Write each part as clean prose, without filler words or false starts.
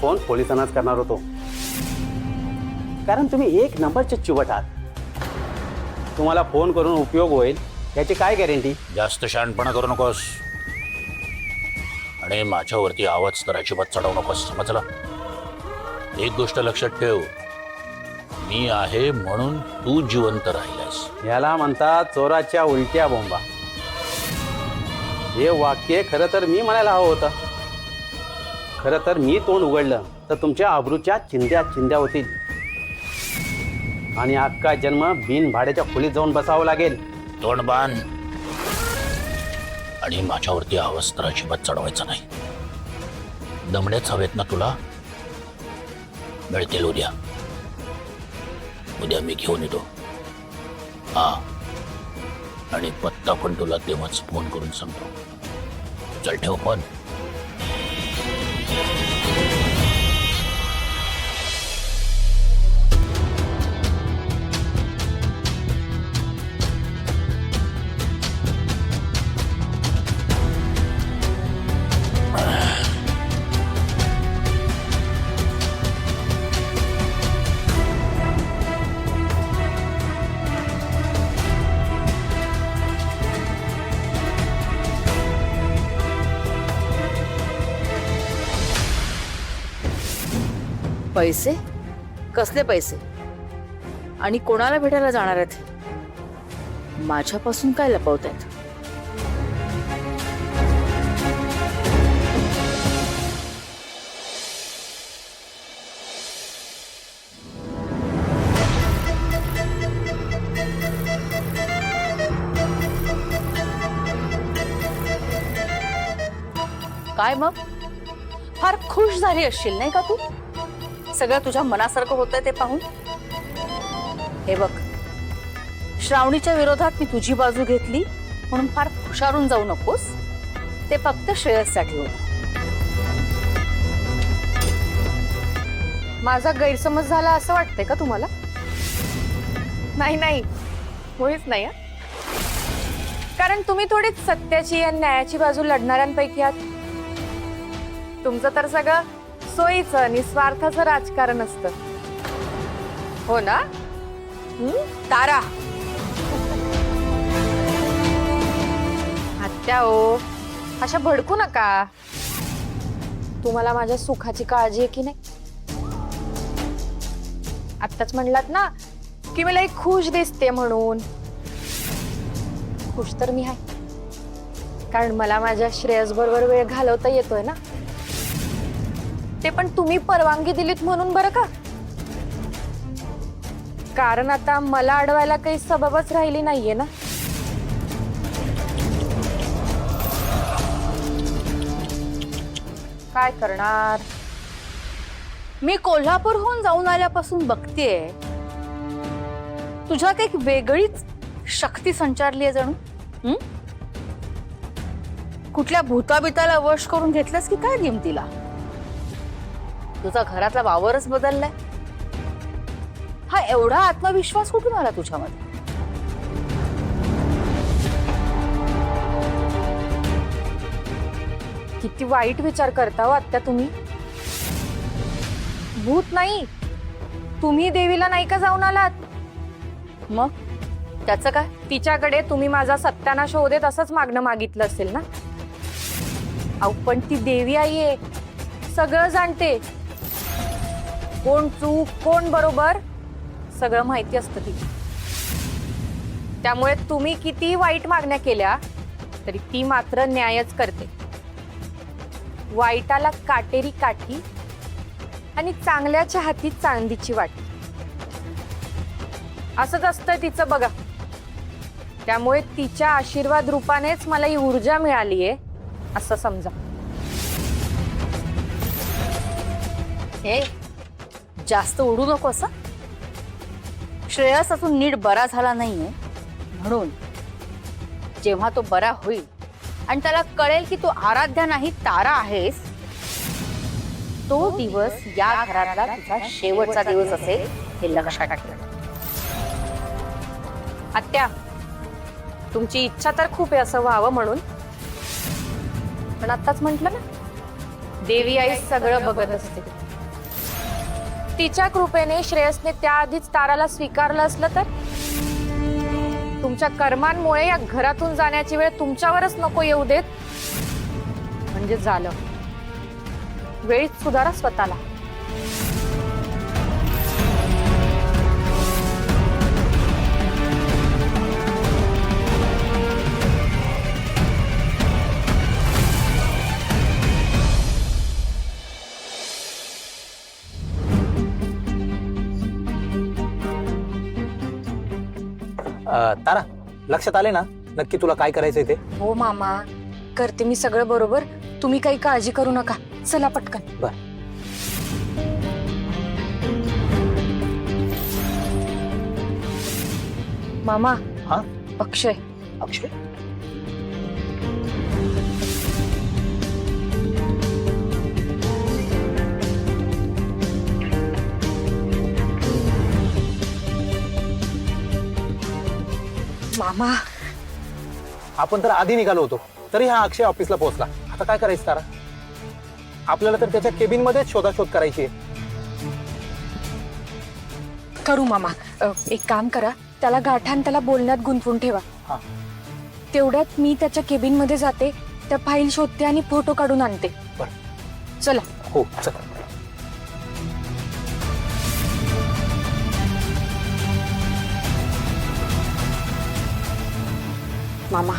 Phone पोलिसांनाच करणार होतो, कारण तुम्ही एक नंबरचे चिवट आहात. तुम्हाला फोन करून उपयोग होईल याची काय गॅरंटी? जास्त शहाणपणा करू नकोस आणि माझ्यावरती आवाज तर अजिबात चढवू नकोस, समजलं? एक गोष्ट लक्षात ठेव, मी आहे म्हणून तू जिवंत राहिलास. याला म्हणतात चोराच्या उलट्या बोंबा. हे वाक्य खरं तर मी म्हणायला हवं होतं. खरं तर मी तोंड उघडलं तर तुमच्या आबरूच्या चिंध्या चिंध्या होतील आणि अख्खा जन्म बिन भाड्याच्या खोलीत जाऊन बसावं लागेल. तोंड बांध आणि माझ्यावरती आवाज तर अजिबात चढवायचा नाही. दमड्याच हवेत ना तुला? मिळतील उद्या. उद्या मी घेऊन येतो. हा, आणि पत्ता पण तुला तेव्हाच फोन करून सांगतो. चल ठेव फोन. पैसे? कसले पैसे? आणि कोणाला भेटायला जाणार आहेत? माझ्यापासून काय लपवतायत? काय मग? फार खुश झाली असशील नाही का तू? सगळं तुझ्या मनासारखं होतंय ते पाहून. हे बघ, श्रावणीच्या विरोधात मी तुझी बाजू घेतली म्हणून फार हुशारून जाऊ नकोस. ते फक्त श्रेयससाठी होतं. माझा गैरसमज झाला असं वाटतंय का तुम्हाला? नाही नाही, मुळीच नाही. कारण तुम्ही थोडीच सत्याची आणि न्यायाची बाजू लढणाऱ्यांपैकी आहात. तुमचं तर सगळं सोयीचं निस्वार्थाचं राजकारण असतं, हो ना? तारा, आत्या हो, अशा भडकू नका. तुम्हाला माझ्या सुखाची काळजी आहे की नाही? आत्ताच म्हणलात ना की मला एक खुश दिसते म्हणून. खुश तर मी आहे, कारण मला माझ्या श्रेयस बरोबर वेळ घालवता येतोय ना. ते पण तुम्ही परवानगी दिलीत म्हणून, बरं का? कारण आता मला अडवायला काही सबबच राहिली नाहीये ना. काय करणार? मी कोल्हापूरहून जाऊन आल्यापासून बघतेय तुझ्यात एक वेगळीच शक्ती संचारली आहे जणू. कुठल्या भूताबिताला वश करून घेतलंस की काय गिमतीला? तुझा घरातला वावरच बदललाय. हा एवढा आत्मविश्वास कुठून आला तुझ्यामध्ये? किती वाईट विचार करता हो आत्या तुम्ही. भूत नाही, तुम्ही देवीला नाही का जाऊन आलात? मग त्याचं काय? तिच्याकडे तुम्ही माझा सत्यानाश होऊ देत असंच मागणं मागितलं असेल ना. अहो पण ती देवी आई आहे, सगळं जाणते. कोण चूक कोण बरोबर सगळं माहिती असतं ती. त्यामुळे तुम्ही किती वाईट मागण्या केल्या तरी ती मात्र न्यायच करते. वाईटाला काटेरी काठी आणि चांगल्याच्या हाती चांदीची वाटी, असंच असतं तिचं बघा. त्यामुळे तिच्या आशीर्वाद रूपानेच मला ही ऊर्जा मिळालीये असं समजा. हे जास्त उडू नको असं. श्रेयस अजून नीट बरा झाला नाहीये म्हणून जेव्हा तो बरा होईल आणि त्याला कळेल की तू आराध्या नाही तारा आहेस, तो दिवस या घरातला तुझा शेवटचा दिवस असेल हे लक्षात ठेव. आत्या, तुमची इच्छा तर खूप आहे असं व्हावं म्हणून, पण आत्ताच म्हटलं ना देवी आई सगळं बघत असते. तिच्या कृपेने श्रेयसने त्याआधीच ताराला स्वीकारलं असलं तर? तुमच्या कर्मांमुळे या घरातून जाण्याची वेळ तुमच्यावरच नको येऊ देत म्हणजे झालं. वेळीच सुधारा स्वतःला. तारा, लक्षात आले ना नक्की तुला काय करायचंय ते? हो मामा, करते मी सगळं बरोबर. तुम्ही काही काळजी करू नका. चला पटकन. बर. मामा. हा? अक्षय. अक्षय? मामा, आपण तर आधी निघालो होतो तरी हा अक्षय ऑफिसला पोहोचला. आता काय करायचं तारा? आपल्याला तर त्याच्या केबिन मध्येच शोधाशोध करायची आहे. करू मामा. एक काम करा, त्याला गाठान त्याला बोलण्यात गुंतवून ठेवा. हा. तेवढ्यात मी त्याच्या केबिन मध्ये जाते, त्या फाईल शोधते आणि फोटो काढून आणते. बर. चला. हो चल. मामा,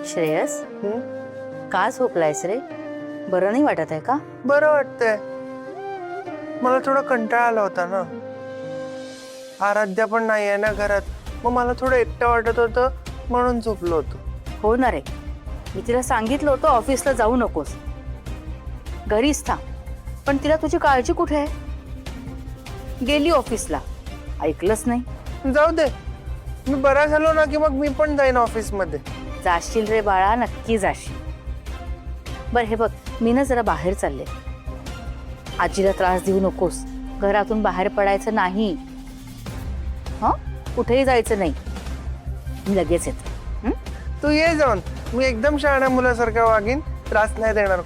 श्रेयस, का झोपलायस रे? बरं नाही वाटत आहे का? बरं वाटतंय. मला थोडा कंटाळा आला होता ना. आराध्या पण नाही आहे ना घरात, मग मला थोडं एकटं वाटत होतं म्हणून झोपलो होतो. हो ना रे, मी तिला सांगितलं होतं ऑफिसला जाऊ नकोस, घरीच थांब. पण तिला तुझी काळजी कुठे आहे? गेली ऑफिसला, ऐकलंच नाही. जाऊ दे, मी बरा झालो ना की मग मी पण जाईन ऑफिसमध्ये. जाशील रे बाळा, नक्की जाशील. बरं हे बघ, मी ना जरा बाहेर चालले. आजीला त्रास देऊ नकोस, घरातून बाहेर पडायचं नाही. हं, कुठेही जायचं नाही. मी लगेच येते. तू ये जाऊन, मी एकदम शहाण्या मुलासारखा वागीन, त्रास नाही देणार.